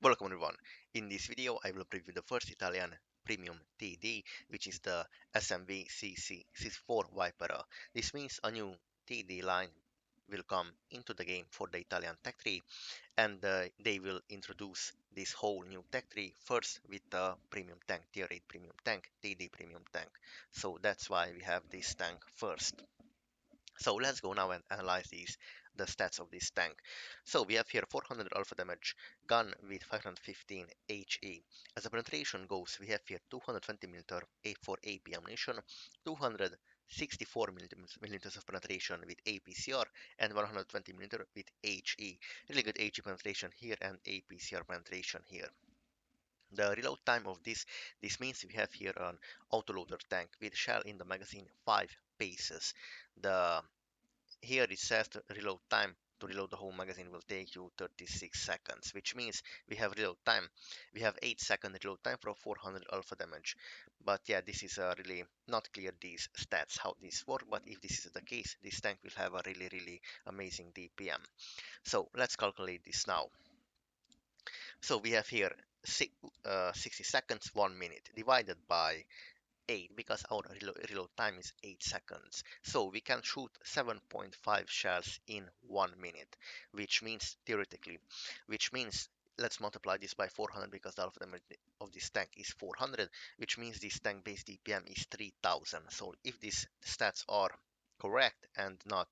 Welcome everyone. In this video I will preview the first Italian premium TD, which is the SMV CC-64 VIPERA. This means a new TD line will come into the game for the Italian tech tree, and they will introduce this whole new tech tree first with the premium tank, tier 8 premium tank, TD premium tank. So that's why we have this tank first. So let's go now and analyze the stats of this tank. So we have here 400 alpha damage, gun with 515 HE. As the penetration goes, we have here 220 mm for AP ammunition, 264 millimeters of penetration with APCR, and 120 mm with HE. Really good HE penetration here and APCR penetration here. The reload time of this means we have here an autoloader tank with shell in the magazine 5 paces. The Here it says the reload time to reload the whole magazine will take you 36 seconds, which means we have reload time. We have 8-second reload time for 400 alpha damage. But yeah, this is really not clear these stats, how this work, but if this is the case, this tank will have a really amazing DPM. So let's calculate this now. So we have here 60 seconds, 1 minute, divided by 8 because our reload time is 8 seconds. So we can shoot 7.5 shells in 1 minute, which means theoretically, which means let's multiply this by 400 because the alpha damage of this tank is 400, which means this tank base DPM is 3000. So if these stats are correct and not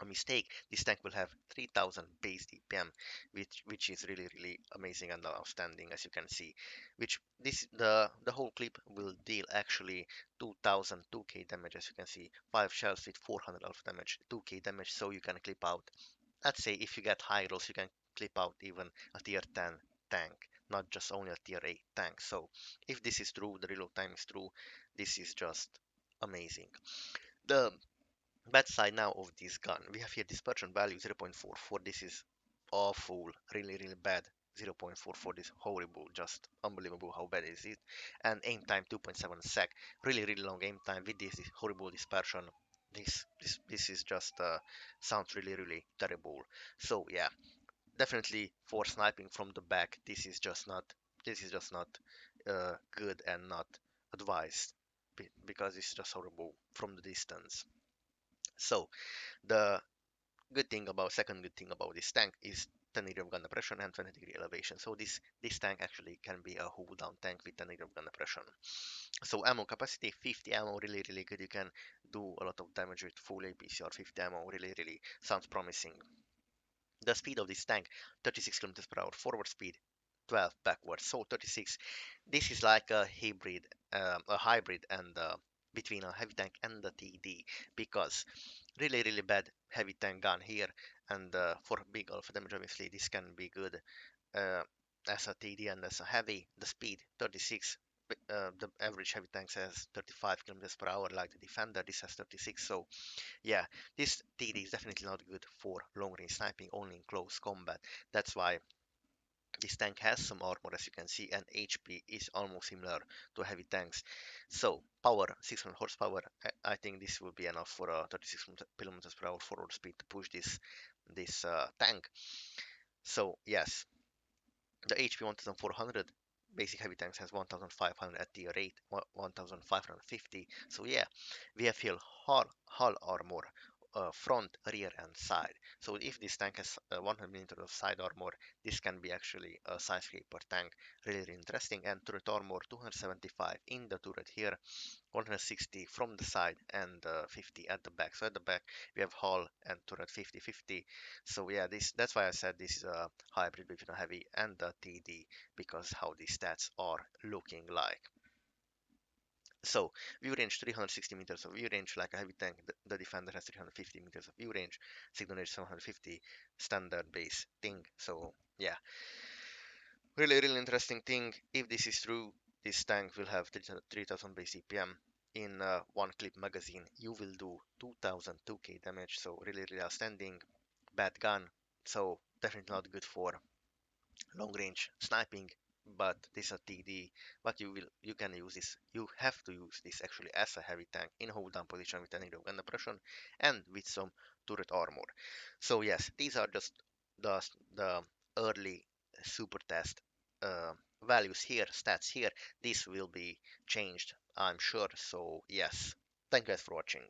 a mistake, this tank will have 3000 base DPM, which is really amazing and outstanding, as you can see. Which the whole clip will deal actually 2000 2k damage, as you can see. 5 shells with 400 alpha damage, 2k damage. So you can clip out, let's say if you get high rolls, you can clip out even a tier 10 tank, not just only a tier 8 tank. So if this is true, the reload time is true, this is just amazing. The bad side now of this gun, we have here dispersion value 0.44. This is awful, really bad. 0.44, this horrible, just unbelievable how bad is it. And aim time 2.7 sec, really long aim time with this horrible dispersion. This is just sounds really terrible. So yeah, definitely for sniping from the back, this is just not good and not advised because it's just horrible from the distance. So the second good thing about this tank is 10 degree of gun depression and 20 degree elevation. So this tank actually can be a hold down tank with 10 degree of gun depression. So ammo capacity, 50 ammo, really good. You can do a lot of damage with full APCR. 50 ammo, really sounds promising. The speed of this tank, 36 kilometers per hour forward speed, 12 backwards, so 36. This is like a hybrid and between a heavy tank and the TD, because really bad heavy tank gun here, and for big alpha damage obviously this can be good uh, as a TD and as a heavy. The speed 36, the average heavy tank says 35 kilometers per hour like the Defender, this has 36. So yeah, this TD is definitely not good for long range sniping, only in close combat. That's why this tank has some armor, as you can see, and HP is almost similar to heavy tanks. So power, 600 horsepower. I think this will be enough for a 36 kilometers per hour forward speed to push this tank. So yes, the HP 1400. Basic heavy tanks has 1500 at tier 8, 1550. So yeah, we have here hull armor, front, rear, and side. So if this tank has 100 millimeters of side armor, this can be actually a skyscraper tank. Really interesting. And turret armor 275 in the turret here, 160 from the side, and 50 at the back. So at the back we have hull and turret 50-50. So yeah, that's why I said this is a hybrid between a heavy and a TD, because how these stats are looking like. So view range 360 meters of view range like a heavy tank. The Defender has 350 meters of view range. Signal range 750, standard base thing. So yeah, really interesting thing. If this is true, this tank will have 3000 base CPM. In one clip magazine, you will do 2000 2k damage. So really outstanding. Bad gun. So definitely not good for long range sniping, but this is a TD. But you can use this, you have to use this actually as a heavy tank in hold down position with any gun depression and with some turret armor. So yes, these are just the early super test values here, stats here, this will be changed, I'm sure. So yes, thank you guys for watching.